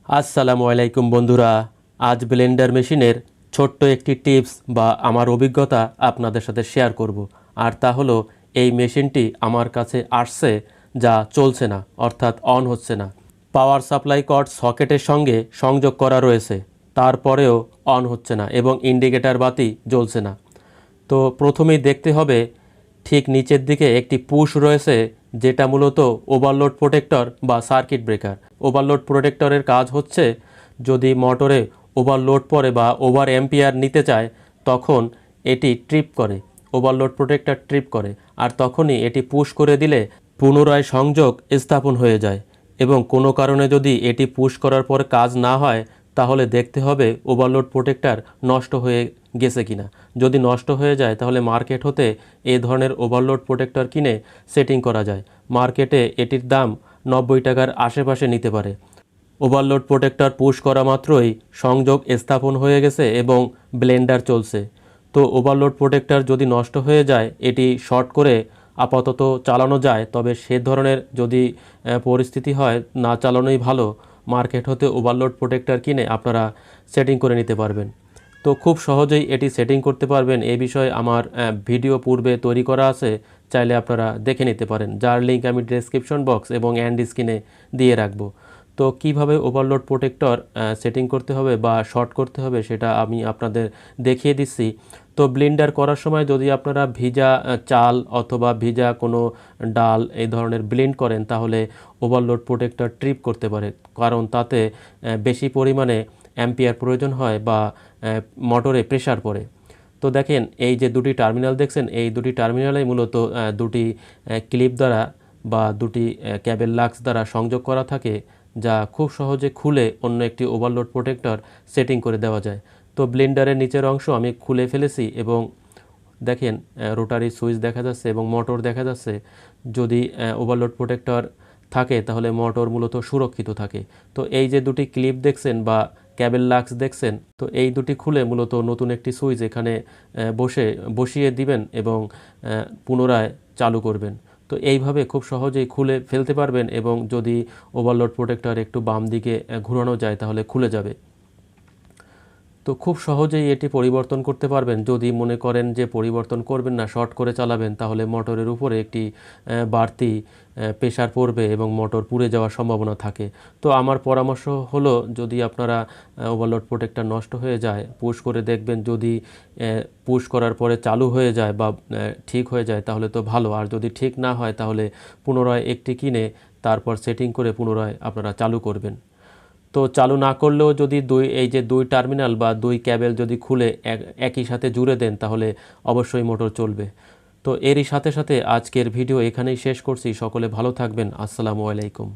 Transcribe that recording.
আসসালামু আলাইকুম বন্ধুরা। আজ ব্লেন্ডার মেশিনের ছোট্ট একটি টিপস বা আমার অভিজ্ঞতা আপনাদের সাথে শেয়ার করব। আর তা হলো এই মেশিনটি আমার কাছে আসছে যা চলছে না, অর্থাৎ অন হচ্ছে না। পাওয়ার সাপ্লাই কর্ড সকেটের সঙ্গে সংযোগ করা রয়েছে, তারপরেও অন হচ্ছে না এবং ইন্ডিকেটর বাতি জ্বলছে না। তো প্রথমেই দেখতে হবে ঠিক নিচের দিকে একটি পুশ রয়েছে, যেটা মূলত ওভারলোড প্রোটেক্টর বা সার্কিট ব্রেকার। ওভারলোড প্রোটেক্টরের কাজ হচ্ছে যদি মোটরে ওভারলোড পড়ে বা ওভার অ্যাম্পিয়ার নিতে চায় তখন এটি ট্রিপ করে, ওভারলোড প্রোটেক্টর ট্রিপ করে, আর তখনই এটি পুশ করে দিলে পুনরায় সংযোগ স্থাপন হয়ে যায়। এবং কোনো কারণে যদি এটি পুশ করার পর কাজ না হয় তাহলে দেখতে হবে ওভারলোড প্রোটেক্টর নষ্ট হয়ে গেছে কিনা। যদি নষ্ট হয়ে যায় তাহলে মার্কেট হতে এই ধরনের ওভারলোড প্রোটেক্টর কিনে সেটিং করা যায়। মার্কেটে এটির দাম 90 টাকার আশেপাশে নিতে পারে। ওভারলোড প্রোটেক্টর পুশ করা মাত্রই সংযোগ স্থাপন হয়ে গেছে এবং ব্লেন্ডার চলছে। তো ওভারলোড প্রোটেক্টর যদি নষ্ট হয়ে যায়, এটি শর্ট করে আপাতত চালানো যায়, তবে সে ধরনের যদি পরিস্থিতি হয় না চালানোই ভালো। মার্কেট হতে ওভারলোড প্রোটেক্টর কিনে আপনারা সেটিং করে নিতে পারবেন। তো খুব সহজেই এটি সেটিং করতে পারবেন, এ বিষয়ে আমার ভিডিও পূর্বে তৈরি করা আছে, চাইলে আপনারা দেখে নিতে পারেন, যার লিঙ্ক আমি ডেসক্রিপশন বক্স এবং এন্ড স্ক্রিনে দিয়ে রাখবো। তো কিভাবে ওভারলোড প্রোটেক্টর সেটিং করতে হবে বা শর্ট করতে হবে সেটা আমি আপনাদের দেখিয়ে দিচ্ছি। তো ব্লেন্ডার করার সময় যদি আপনারা ভিজা চাল অথবা ভিজা কোনো ডাল এই ধরনের ব্লেন্ড করেন তাহলে ওভারলোড প্রোটেক্টর ট্রিপ করতে পারে, কারণ তাতে বেশি পরিমাণে অ্যাম্পিয়ার প্রয়োজন হয় বা মোটরে প্রেসার পড়ে। তো দেখেন এই যে দুটি টার্মিনাল দেখছেন, এই দুটি টার্মিনালেই মূলত দুটি ক্লিপ দ্বারা বা দুটি ক্যাবেল লাক্স দ্বারা সংযোগ করা থাকে, যা খুব সহজে খুলে অন্য একটি ওভারলোড প্রোটেক্টর সেটিং করে দেওয়া যায়। তো ব্লেন্ডারের নিচের অংশ আমি খুলে ফেলেছি এবং দেখেন রোটারি সুইচ দেখা যাচ্ছে এবং মোটর দেখা যাচ্ছে। যদি ওভারলোড প্রোটেক্টর থাকে তাহলে মোটর মূলত সুরক্ষিত থাকে। তো এই যে দুটি ক্লিপ দেখছেন বা ক্যাবেল লাক্স দেখছেন, তো এই দুটি খুলে মূলত নতুন একটি সুইচ এখানে বসিয়ে দিবেন এবং পুনরায় চালু করবেন। তো এইভাবে খুব সহজেই খুলে ফেলতে পারবেন এবং যদি ওভারলোড প্রোটেক্টর একটু বাম দিকে ঘোরানো যায় তাহলে খুলে যাবে। তো খুব সহজেই এটি পরিবর্তন করতে পারবেন। যদি মনে করেন যে পরিবর্তন করবেন না, শর্ট করে চালাবেন, তাহলে মোটরের উপরে একটি বাড়তি প্রেশার পড়বে এবং মোটর পুড়ে যাওয়ার সম্ভাবনা থাকে। তো আমার পরামর্শ হলো যদি আপনারা ওভারলোড প্রোটেক্টর নষ্ট হয়ে যায়, পুশ করে দেখবেন, যদি পুশ করার পরে চালু হয়ে যায় বা ঠিক হয়ে যায় তাহলে তো ভালো, আর যদি ঠিক না হয় তাহলে পুনরায় একটি কিনে তারপর সেটিং করে পুনরায় আপনারা চালু করবেন। তো চালু না করলেও যদি এই যে দুই টার্মিনাল বা দুই ক্যাবেল যদি খুলে একই সাথে জুড়ে দেন তাহলে অবশ্যই মোটর চলবে। তো এরই সাথে সাথে আজকের ভিডিও এখানেই শেষ করছি। সকলে ভালো থাকবেন। আসসালামু আলাইকুম।